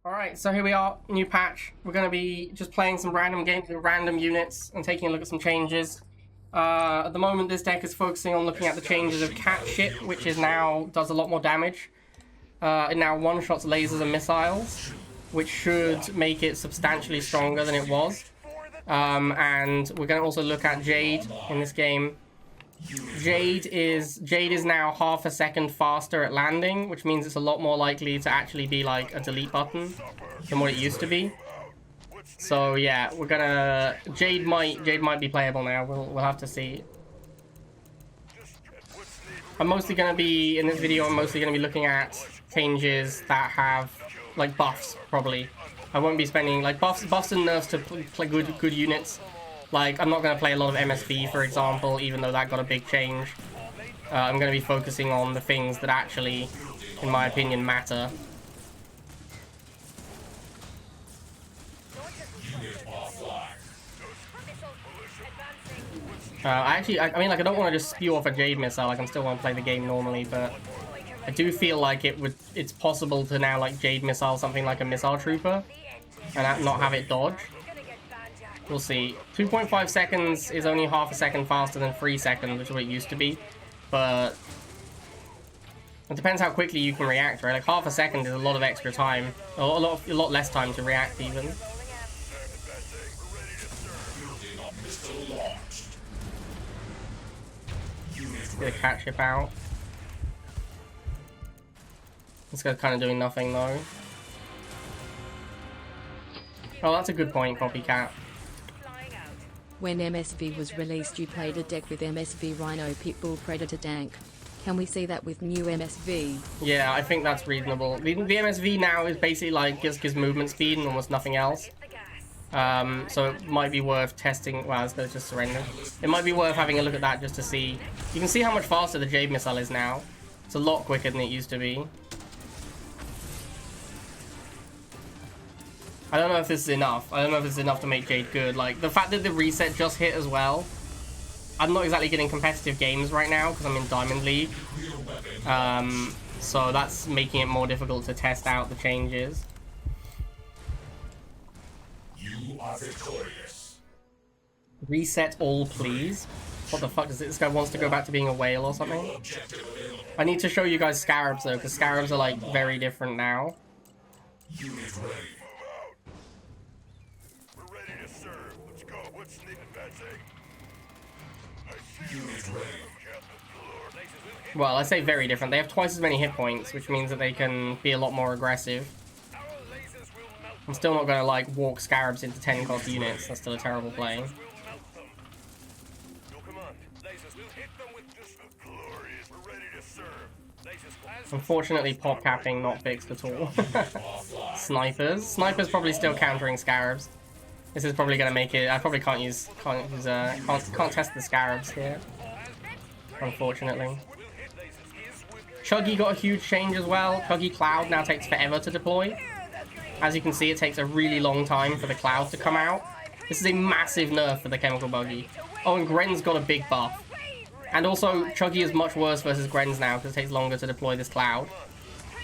Alright, so here we are, new patch. We're going to be just playing some random games with random units and taking a look at some changes. At the moment, this deck is focusing on looking at the changes of Cat Ship, which is now does a lot more damage. It now one-shots lasers and missiles, which should make it substantially stronger than it was. And we're going to also look at Jade in this game. Jade is now half a second faster at landing, which means it's a lot more likely to actually be like a delete button than what it used to be. So yeah, we're gonna Jade might be playable now. We'll have to see. I'm mostly gonna be in this video. I'm mostly gonna be looking at changes that have like buffs. Probably, I won't be spending like buffs and nerfs to play good units. Like, I'm not going to play a lot of MSV, for example, even though that got a big change. I'm going to be focusing on the things that actually, in my opinion, matter. I mean, like, I don't want to just spew off a Jade missile. Like, I'm still want to play the game normally, but I do feel like it's possible to now, like, Jade missile something like a missile trooper and not have it dodge. We'll see. 2.5 seconds is only half a second faster than 3 seconds, which is what it used to be. But it depends how quickly you can react, right? Like half a second is a lot of extra time. A lot less time to react even. Get a Cat Ship out. This guy's kind of doing nothing though. Oh, that's a good point, Copycat. When MSV was released, you played a deck with MSV Rhino Pitbull Predator Dank. Can we see that with new MSV? Yeah, I think that's reasonable. The MSV now is basically like just gives movement speed and almost nothing else. So it might be worth testing. Wow, this guy's just surrendered. It might be worth having a look at that just to see. You can see how much faster the Jade missile is now. It's a lot quicker than it used to be. I don't know if this is enough. I don't know if this is enough to make Jade good. Like, the fact that the reset just hit as well. I'm not exactly getting competitive games right now because I'm in Diamond League. So that's making it more difficult to test out the changes. You are victorious. Reset all, please. What the fuck is it? This guy wants to go back to being a whale or something? I need to show you guys Scarabs though, because Scarabs are like very different now. Unit ready. Well, I say very different. They have twice as many hit points, which means that they can be a lot more aggressive. I'm still not going to, like, walk Scarabs into 10 cost units. That's still a terrible play. Unfortunately, pop capping not fixed at all. Snipers. Snipers probably still countering Scarabs. This is probably going to make it. I probably can't test the Scarabs here. Unfortunately. Chuggy got a huge change as well. Chuggy Cloud now takes forever to deploy. As you can see, it takes a really long time for the Cloud to come out. This is a massive nerf for the Chemical Buggy. Oh, and Gren's got a big buff. And also, Chuggy is much worse versus Gren's now because it takes longer to deploy this Cloud.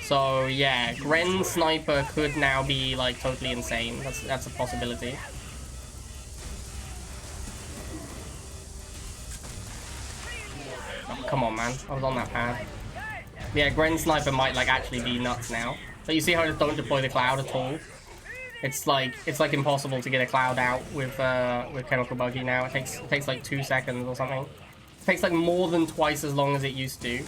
So yeah, Gren Sniper could now be like totally insane. That's a possibility. Oh, come on, man. I was on that pad. Yeah, Gren Sniper might like actually be nuts now. But you see how I just don't deploy the Cloud at all? It's like impossible to get a Cloud out with Chemical Buggy now. It takes like 2 seconds or something. It takes like more than twice as long as it used to.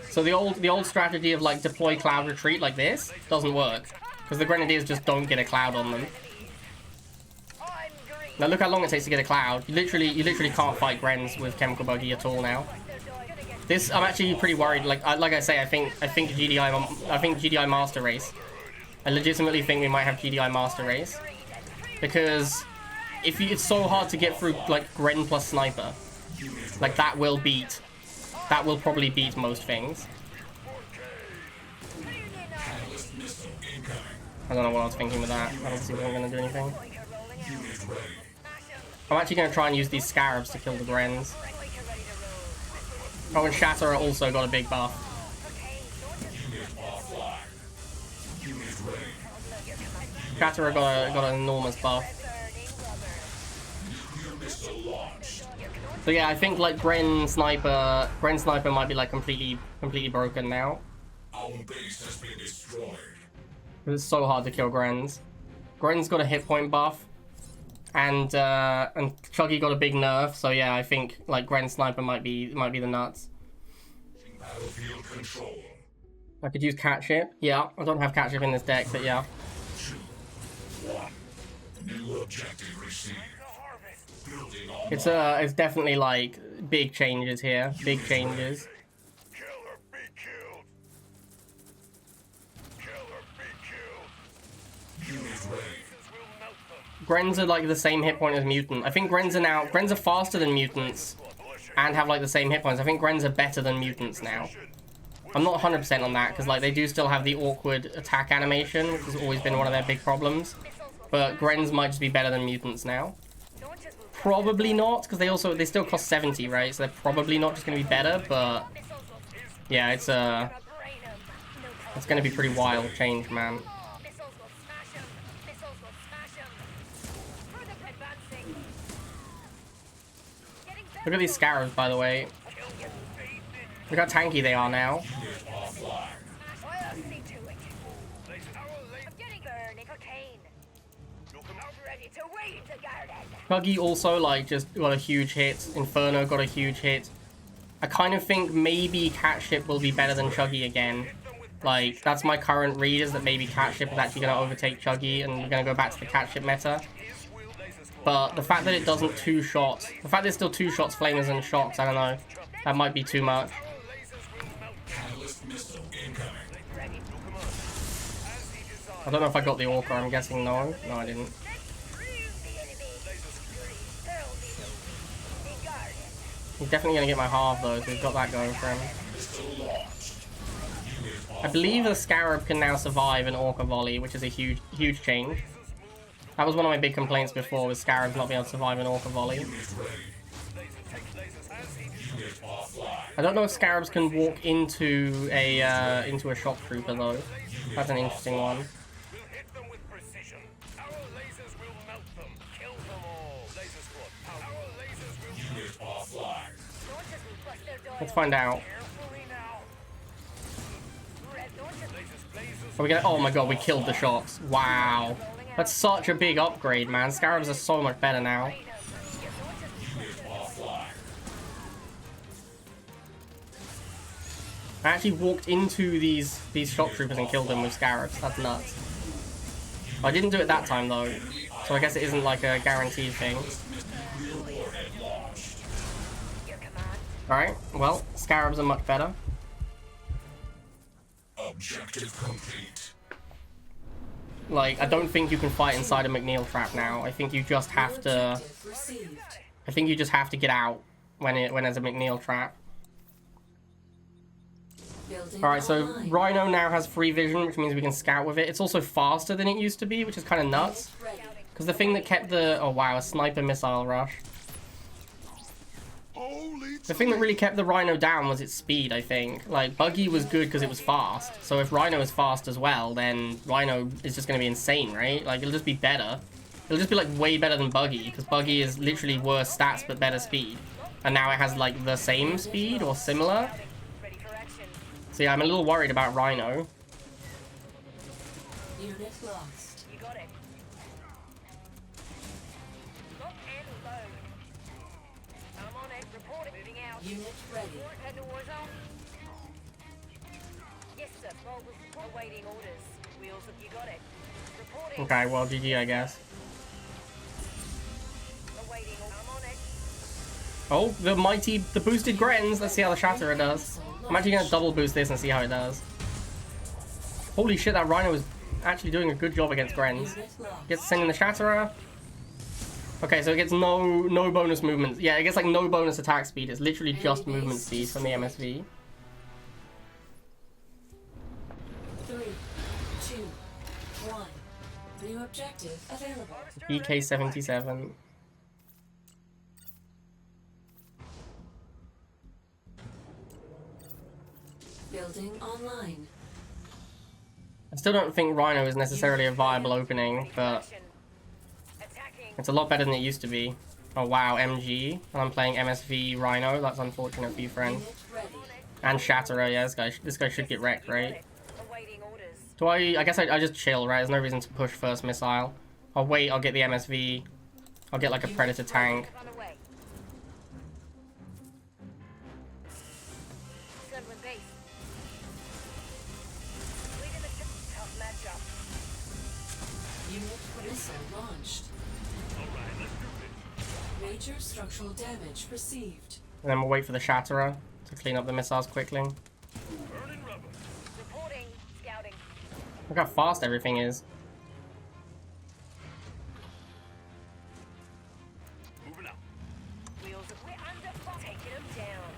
So the old strategy of like deploy Cloud retreat like this doesn't work because the Grenadiers just don't get a Cloud on them. Now look how long it takes to get a Cloud. You literally can't fight Grens with Chemical Buggy at all now. This, I'm actually pretty worried. Like I say, I think GDI Master Race. I legitimately think we might have GDI Master Race because it's so hard to get through like Gren plus Sniper. Like that will probably beat most things. I don't know what I was thinking with that. I don't see if I'm going to do anything. I'm actually going to try and use these Scarabs to kill the Grens. Oh, and Shatter also got a big buff. Chatterer got an enormous buff. So yeah, I think like Gren Sniper might be like completely broken now. Our base has been destroyed. It's so hard to kill Grens. Gren's got a hit point buff, and Chuggy got a big nerf. So yeah, I think like Gren Sniper might be the nuts. Battlefield control. I could use Catship. Yeah, I don't have Catship in this deck, but yeah. 2, 1. New objective received. Building on. It's definitely like big changes here. Big changes. Kill or be killed. Kill or be killed. Unit ready. Grens are like the same hit point as Mutant. I think Grens are faster than Mutants and have like the same hit points. I think Grens are better than Mutants now. I'm not 100% on that because like they do still have the awkward attack animation, which has always been one of their big problems. But Grens might just be better than Mutants now. Probably not, because they still cost 70, right? So they're probably not just going to be better, but yeah, it's going to be pretty wild change, man. Look at these Scarabs, by the way. Look how tanky they are now. Buggy also like just got a huge hit. Inferno got a huge hit. I kind of think maybe Catship will be better than Chuggy again. Like, that's my current read, is that maybe Catship is actually going to overtake Chuggy and we're going to go back to the Catship meta. But the fact that it doesn't two-shot, the fact that it's still two-shots, flamers, and shocks, I don't know. That might be too much. I don't know if I got the Orca, I'm guessing no. No, I didn't. He's definitely going to get my half though, so we've got that going for him. I believe the Scarab can now survive an Orca volley, which is a huge change. That was one of my big complaints before, was Scarabs not being able to survive an Orca volley. I don't know if Scarabs can walk into a shock trooper though. That's an interesting one. Let's find out. Are we gonna? Oh my god, we killed the shocks. Wow. That's such a big upgrade, man. Scarabs are so much better now. I actually walked into these shock troopers and killed them with Scarabs. That's nuts. I didn't do it that time though, so I guess it isn't like a guaranteed thing. Alright, well, Scarabs are much better. Objective complete. Like, I don't think you can fight inside a McNeil trap now. I think you just have to... I think you just have to get out when there's a McNeil trap. Alright, so Rhino now has free vision, which means we can scout with it. It's also faster than it used to be, which is kind of nuts. Because the thing that kept the... Oh wow, a sniper missile rush. The thing that really kept the Rhino down was its speed, I think. Like, Buggy was good because it was fast. So if Rhino is fast as well, then Rhino is just going to be insane, right? Like, it'll just be better. It'll just be, like, way better than Buggy, because Buggy is literally worse stats but better speed. And now it has, like, the same speed or similar. So yeah, I'm a little worried about Rhino. Unit lost. You got it. Lock and load. I'm on it. Reporting. Moving out. Unit ready. Head to war zone. Yes, sir. Awaiting orders. Wheels up. You got it. Reporting. Okay, well, GG, I guess. Awaiting. I'm on it. Oh, the boosted Grens. Let's see how the Shatterer does. I'm actually going to double boost this and see how it does. Holy shit, that Rhino is actually doing a good job against Grens. Gets to send in the Shatterer. Okay, so it gets no bonus movement. Yeah, it gets like no bonus attack speed. It's literally just movement speed from the MSV. 3, 2, 1. New objective available. BK-77. Building online. I still don't think Rhino is necessarily a viable opening, but Attacking. it's a lot better than it used to be. Oh wow, MG. I'm playing MSV Rhino. That's unfortunate for you, friend. Unit ready. And Shatterer. Yeah, this guy should get wrecked, right? Awaiting orders. Do I guess I just chill, right? There's no reason to push first missile. I'll wait. I'll get the MSV. I'll get like a Predator tank. On the way. Sunwin base. Leading the tough matchup. Unit missile launched. Major structural damage received. And then we'll wait for the Shatterer to clean up the missiles quickly. Reporting. Scouting. Look how fast everything is. Wheels of we're under fire. Taking them down.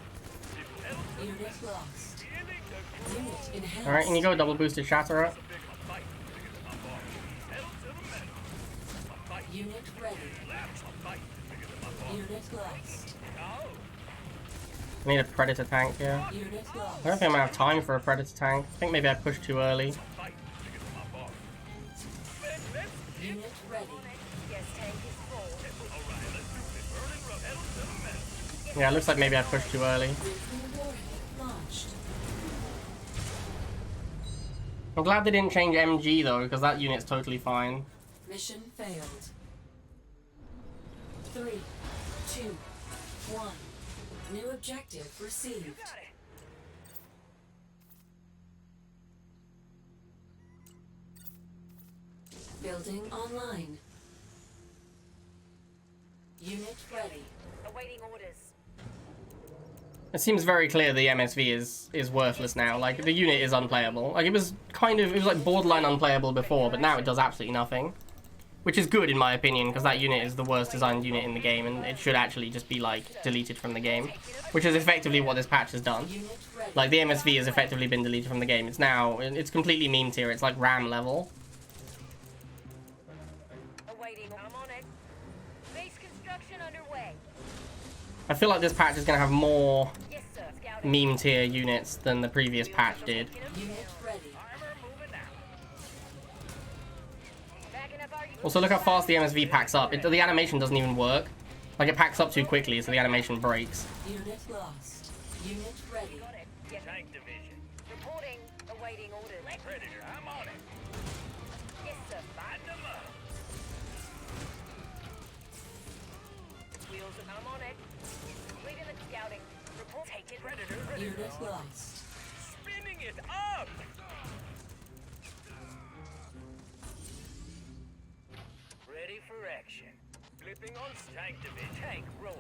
Unit lost. Unit enhanced. Alright, and you go double boosted Shatterer. Unit ready. Unit lost. I need a Predator tank here. Unit I lost. don't think I'm gonna have time for a Predator tank. I think maybe I pushed too early. Unit ready. Yes, tank is full. Yeah, it looks like maybe I pushed too early. Nuclear warhead launched. I'm glad they didn't change MG though, because that unit's totally fine. Mission failed. 3, 2, 1. New objective received. Building online. Unit ready. Awaiting orders. It seems very clear the MSV is worthless now. Like, the unit is unplayable. Like, it was like borderline unplayable before, but now it does absolutely nothing. Which is good in my opinion, because that unit is the worst designed unit in the game, and it should actually just be, like, deleted from the game. Which is effectively what this patch has done. Unit ready. Like, the MSV has effectively been deleted from the game. It's completely meme tier. It's like RAM level. Awaiting. I'm on it. Base construction underway. I feel like this patch is going to have more Yes, sir. Scouting. meme tier units than the previous patch did. Unit ready. Armor moving out. Backing up our Also, look how fast the MSV packs up. The animation doesn't even work. Like, it packs up too quickly, so the animation breaks. Unit lost. Unit ready. Got it. Yes. Tank division. Reporting. Awaiting orders. Predator, I'm on it. Yes, sir. Bind them up. Wheels of I'm on it. Leading the scouting. Report. Take it. Predator. Unit lost. Spinning it up. Ready for action. Flipping on tank division. Tank rolling.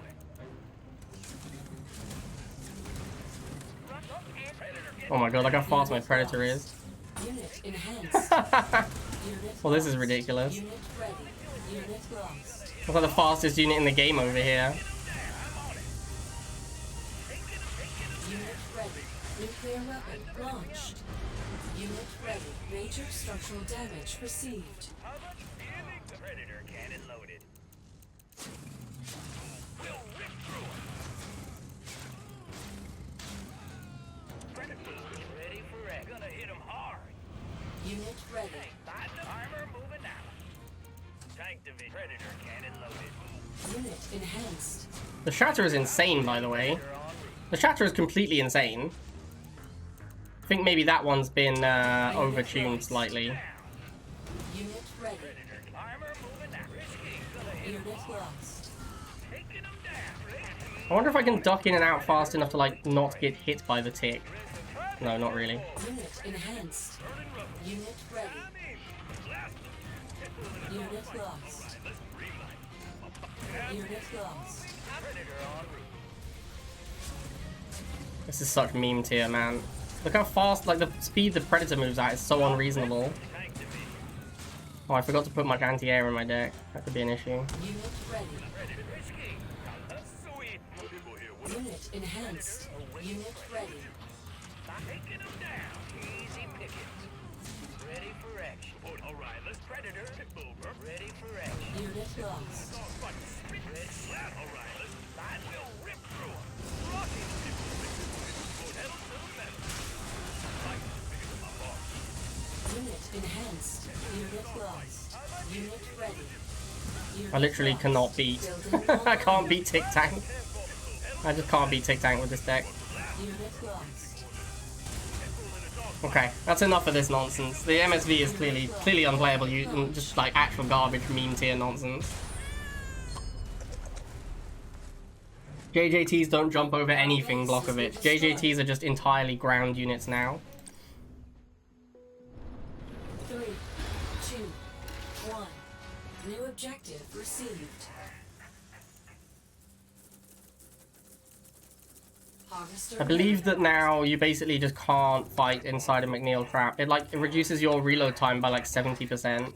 Rush up and Predator. Oh my god, look how fast my Predator is. Unit enhanced. Unit Well, this is lost. ridiculous. Unit ready. Unit lost. Look like the fastest unit in the game over here. Unit ready. Nuclear weapon launched. Unit ready. Major structural damage received. The Predator cannon loaded. We'll rip through him. Predator ready for action. Gonna hit him hard. Unit ready. Find the armor moving out. Tank division. Predator cannon loaded. Unit enhanced. The Shatter is insane, by the way. The Shatter is completely insane. I think maybe that one's been overtuned slightly. Unit ready. Armor moving out. Risky. Gonna hit him Unit hard. lost. Taking him down. I wonder if I can duck in and out fast enough to, like, not get hit by the tick. No, not really. Unit enhanced. Unit ready. Unit lost. Unit lost. This is such meme tier, man. Look how fast, like, the speed the Predator moves at is so unreasonable. Oh, I forgot to put much anti-air in my deck. That could be an issue. Unit ready. Unit enhanced. Unit ready. Taking him down. Easy pickings. Ready for action. All right, let's Predator. Over. Ready for action. Unit lost. Red slap. All right, let's. I will rip through him. Rocket. Pedal to the metal. Unit Unit lost. Unit ready. Unit I literally lost. cannot beat. Building I can't online. beat Tick Tank. I just can't beat Tick Tank with this deck. Unit lost. Okay, that's enough of this nonsense. The MSV is clearly unplayable. Just like actual garbage, meme tier nonsense. JJTs don't jump over anything, Blockovich. JJTs are just entirely ground units now. 3, 2, 1. New objective received. Harvester I believe ready. that now you basically just can't fight inside a McNeil trap. It reduces your reload time by like 70%.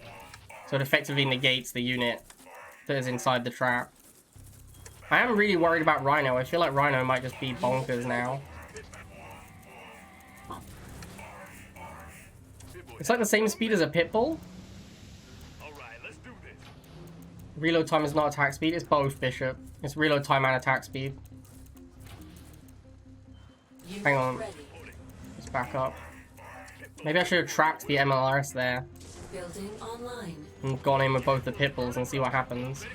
So it effectively negates the unit that is inside the trap. I am really worried about Rhino. I feel like Rhino might just be bonkers now. It's like the same speed as a Pitbull. Alright, let's do this. Reload time is not attack speed. It's both, Bishop. It's reload time and attack speed. Unit Hang on. ready. Let's back up. Maybe I should have trapped the MLRS there Building online. and gone in with both the Pitbulls and see what happens.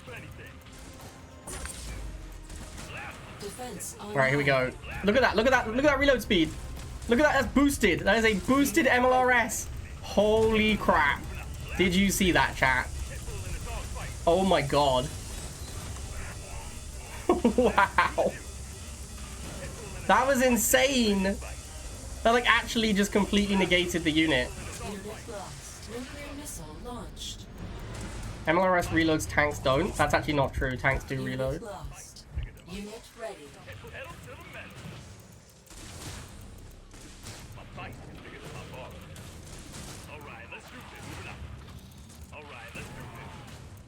Defense online. Alright, here we go. Look at that, look at that, look at that reload speed. Look at that, that's boosted. That is a boosted MLRS. Holy crap. Did you see that, chat? Oh my god. Wow. That was insane. That like actually just completely negated the unit. Unit lost. Nuclear missile launched. MLRS reloads, tanks don't. That's actually not true. Tanks do Unit reload. lost. Unit ready.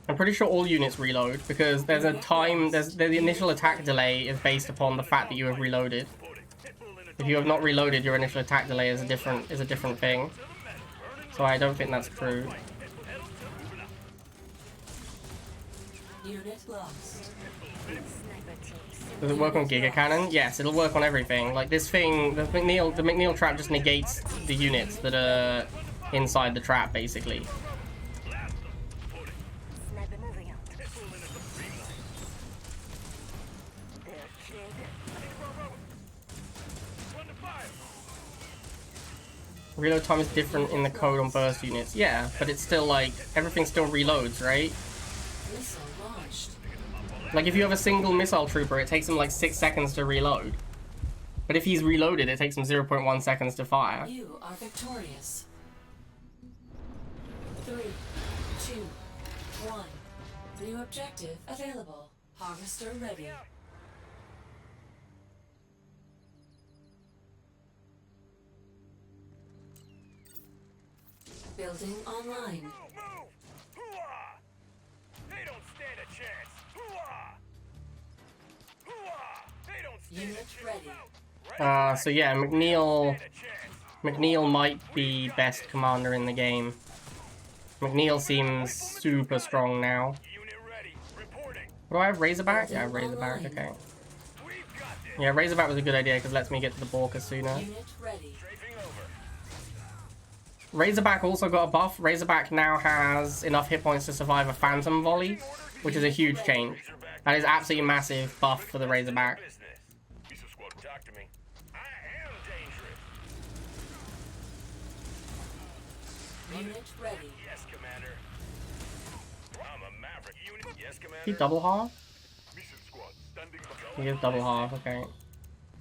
I'm pretty sure all units reload because there's a time, the initial attack delay is based upon the fact that you have reloaded. If you have not reloaded, your initial attack delay is a different thing. So I don't think that's true. Unit lost. Does it work on Giga Cannon? Yes, it'll work on everything. Like this thing, the McNeil trap just negates the units that are inside the trap, basically. Sniper moving out. There, kid. Reload time is different in the code on burst units. Yeah, but it's still like, everything still reloads, right? Missile launched. Like if you have a single missile trooper, it takes him like 6 seconds to reload. But if he's reloaded, it takes him 0.1 seconds to fire. You are victorious. 3, 2, 1. New objective available. Harvester ready. Building online. Move! Hoo-ah! They don't stand a chance. Hoo-ah! Hoo-ah! They don't stand Unit a ready. chance. So yeah, McNeil A chance. McNeil might be best commander in the game. McNeil seems super strong now. Unit ready. Reporting. What do I have? Razorback? Yeah, I have Razorback, okay. We've got this. Yeah, Razorback was a good idea because it lets me get to the Borka sooner. Unit ready. Strafing over. Razorback also got a buff. Razorback now has enough hit points to survive a Phantom Volley, which is a huge change. That is absolutely massive buff for the Razorback. Business. Misa Squad, talk to me. I am dangerous. Unit ready. Yes, Commander. I'm a maverick. Unit. Yes, Commander. He double half? Misa Squad, standing He is double half, okay.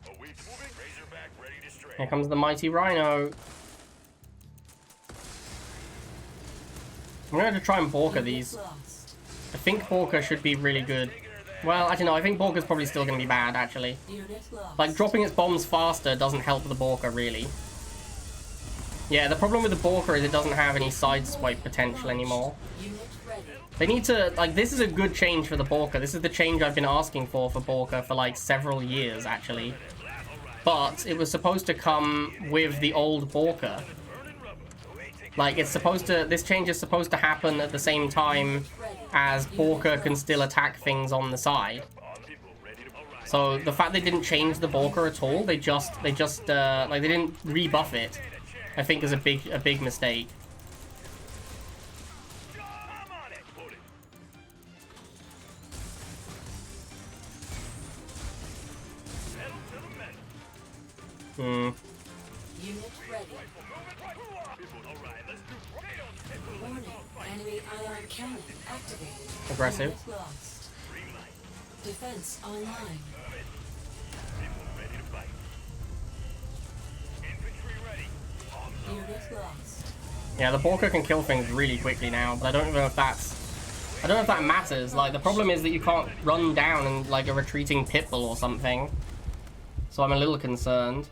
Await moving. Razorback ready to stray. Here comes the mighty Rhino. I'm going to try and Borka Unit these. lost. I think Borka should be really good. Well, actually no, I think Borka's probably still going to be bad, actually. Unit lost. Like, dropping its bombs faster doesn't help the Borka, really. Yeah, the problem with the Borka is it doesn't have any side swipe potential anymore. Unit ready. They need to, like, this is a good change for the Borka. This is the change I've been asking for Borka for, like, several years, actually. But it was supposed to come with the old Borka. Like, it's supposed to, this change is supposed to happen at the same time as Borka can still attack things on the side. So the fact they didn't change the Borka at all, they didn't rebuff it, I think is a big mistake. Hmm. Unit ready. Warning. Enemy ion cannon activated. Aggressive. Unit lost. Defense online. Unit lost. Yeah, the Borka can kill things really quickly now, but I don't know if that's... I don't know if that matters. Like, the problem is that you can't run down in, like, a retreating Pitbull or something. So I'm a little concerned.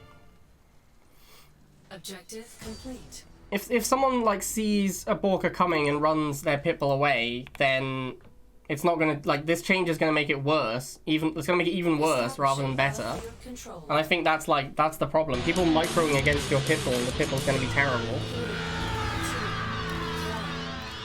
Objective complete. If someone, like, sees a Borka coming and runs their Pitbull away, then it's not gonna... Like, this change is gonna make it worse. It's gonna make it even worse rather than better. Battlefield control. And I think that's, like, that's the problem. People microing against your Pitbull, the Pitbull's gonna be terrible.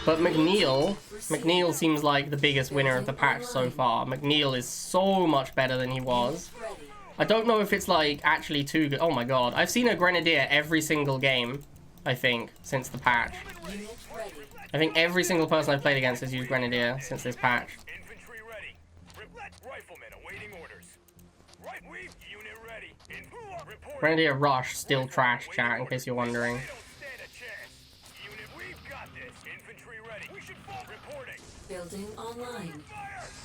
But McNeil seems like the biggest winner of the patch so far. McNeil is so much better than he was. Ready. I don't know if it's like actually too good. Oh my god, I've seen a Grenadier every single game, I think, since the patch. Unit ready. I think every single person I've played against has used Grenadier since this patch. Infantry ready. Riflemen awaiting orders. Right, we've unit ready. Report. Grenadier Rush, still trash, chat, in case you're wondering. They don't stand a chance. Unit, we've got this. Infantry ready. We should fall. Reporting. Building online.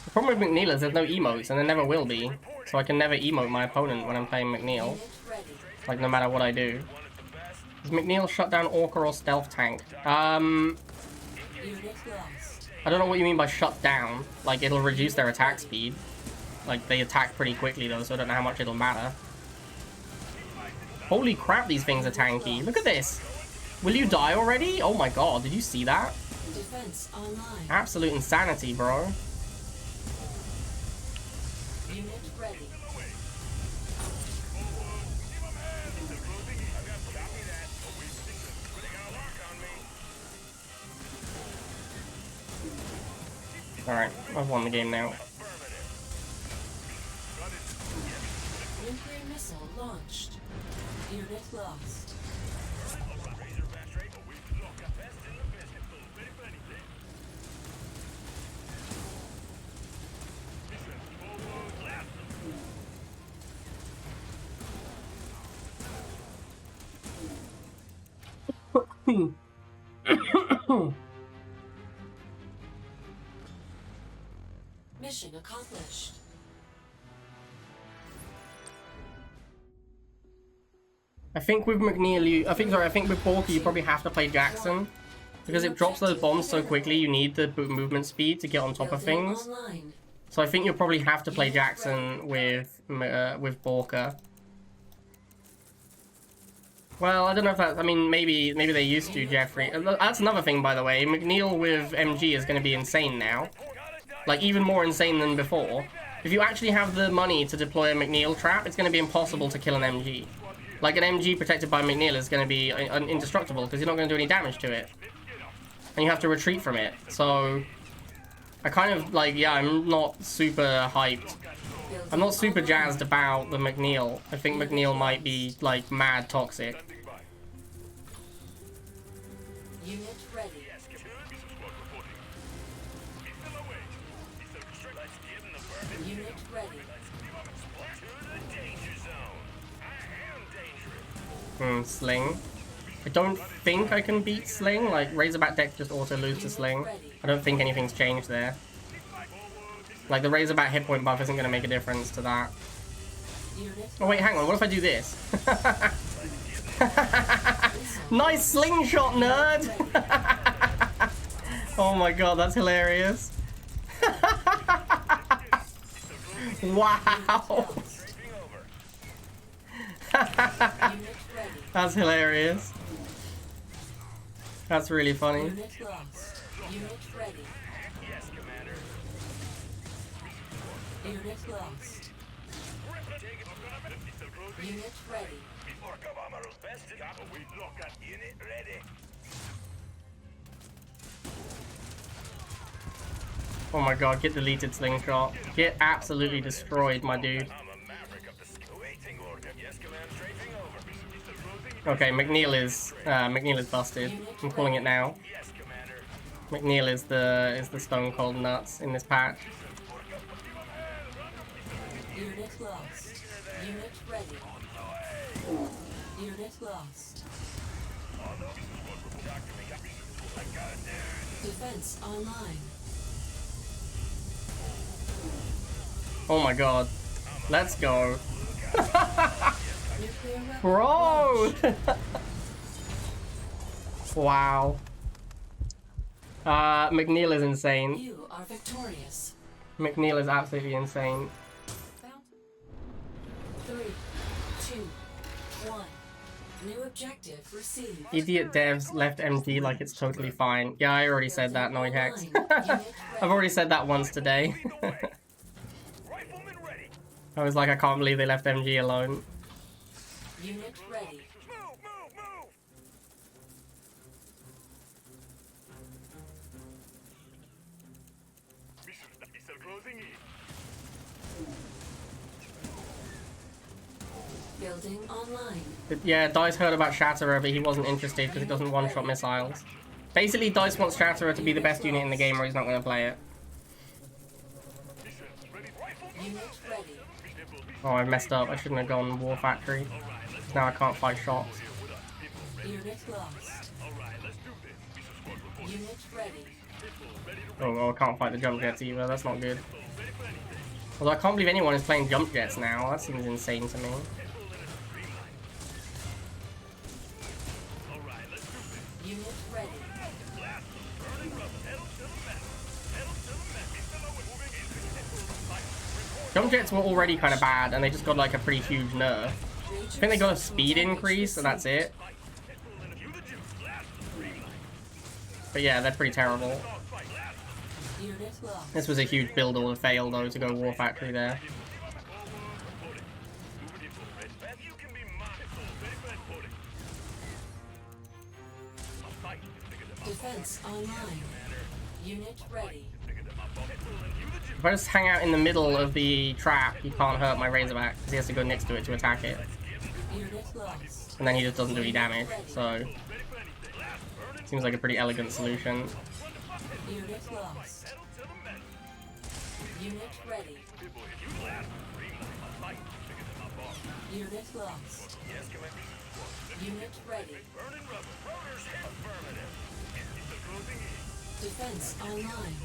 The problem with McNeil is there's no emotes, and there never will be. So I can never emote my opponent when I'm playing McNeil. Unit ready. Like, no matter what I do. Does McNeil shut down Orca or Stealth Tank? Unit lost. I don't know what you mean by shut down. Like, it'll reduce their attack speed. Like, they attack pretty quickly, though, so I don't know how much it'll matter. Holy crap, these things are tanky. Look at this. Will you die already? Oh my god, did you see that? Defense online. Absolute insanity, bro. Unit ready. Alright, I've won the game now. Nuclear missile launched. Unit lost. Mission accomplished. I think with McNeil, I think with Borka you probably have to play Jackson. Because it drops those bombs so quickly, you need the movement speed to get on top of Building things. online. So I think you'll probably have to play Jackson with Borka. Well, I don't know if that... I mean, maybe they used to, Jeffrey. That's another thing, by the way. McNeil with MG is going to be insane now. Like, even more insane than before. If you actually have the money to deploy a McNeil trap, it's going to be impossible to kill an MG. Like, an MG protected by McNeil is going to be indestructible, because you're not going to do any damage to it. And you have to retreat from it. So, I kind of, like, yeah, I'm not super hyped. I'm not super jazzed about the McNeil. I think McNeil might be, like, mad toxic. Unit ready. Unit ready. Sling. I don't think I can beat Sling. Like, Razorback deck just auto-lose to Sling. I don't think anything's changed there. Like, the Razorback hit point buff isn't going to make a difference to that. Unit Oh, wait, hang on. What if I do this? Nice slingshot, nerd! Oh my god, that's hilarious. Wow! That's hilarious. That's really funny. Unit lost. Unit ready. Yes, Commander. Unit lost. Unit ready. Unit ready. Oh my god, get deleted, slingshot. Get absolutely destroyed, my dude. I'm a maverick of the waiting order. Yes, Commander. Strafing over. Okay, McNeil is busted. I'm calling it now. Yes, Commander. McNeil is the stone cold nuts in this patch. Unit lost. Unit ready. Unit lost. Defense online. Oh my god. Let's go. Nuclear weapon Bro! launched. Wow. McNeil is insane. You are victorious. McNeil is absolutely insane. Found. 3, 2, 1. New objective received. Idiot devs left MD like it's totally fine. Yeah, I already said that, Noid Hex. I've already said that once today. Rifleman ready. I was like, I can't believe they left MG alone. Unit ready. Move, move, move. Missile closing in. Building online. Yeah, Dice heard about Shatterer, but he wasn't interested because it doesn't one-shot missiles. Basically, Dice wants Shatterer to be the best unit in the game or he's not going to play it. Unit ready. Oh, I messed up. I shouldn't have gone War Factory. Now I can't fight shots. Unit lost. Unit ready. Oh, well, I can't fight the jump jets either. That's not good. Although I can't believe anyone is playing jump jets now. That seems insane to me. Unit ready. Jump jets were already kind of bad, and they just got like a pretty huge nerf. I think they got a speed increase, and that's it. But yeah, they're pretty terrible. Unit lost. This was a huge build order fail, though, to go War Factory there. Defense online. Unit ready. If I just hang out in the middle of the trap, he can't hurt my Razorback, because he has to go next to it to attack it. Unit lost. And then he just doesn't do any damage, so... Seems like a pretty elegant solution. Unit lost. Unit ready. Unit lost. Unit ready. Defense online.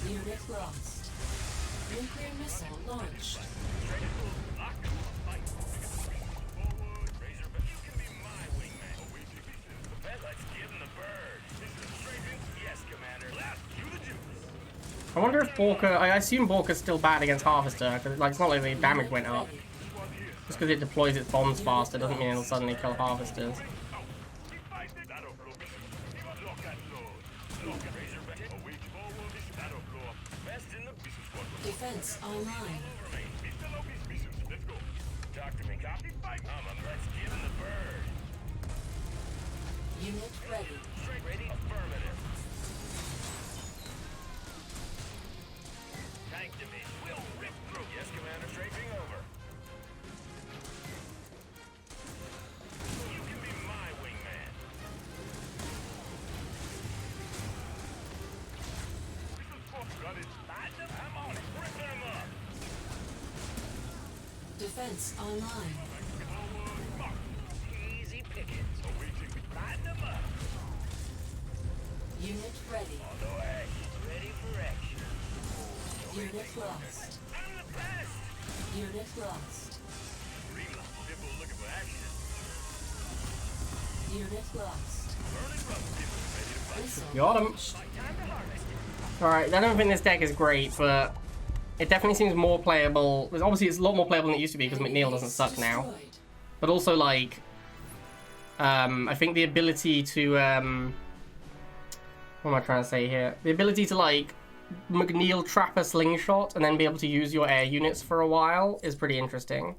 Unit lost. Nuclear missile launched. I wonder if Borka... I assume Borka's still bad against Harvester, because like, it's not like the damage went up. Ready. Just because it deploys its bombs faster doesn't mean it'll suddenly kill Harvesters. Defense online. Unit ready. Yes, Commander, strafing over. You can be my wingman. Got it. I'm on it. Rip them up. Defense online. Easy pickings. Lighten them up. Unit ready. On the way. Ready for action. Unit lost. I'm the best. Unit lost. People looking for action. Unit lost. Missile Got him. launched. Alright, I don't think this deck is great, but it definitely seems more playable. Obviously, it's a lot more playable than it used to be because McNeil doesn't suck now. Destroyed. But also, like, I think the ability to, what am I trying to say here? The ability to, like, McNeil trap a slingshot and then be able to use your air units for a while is pretty interesting.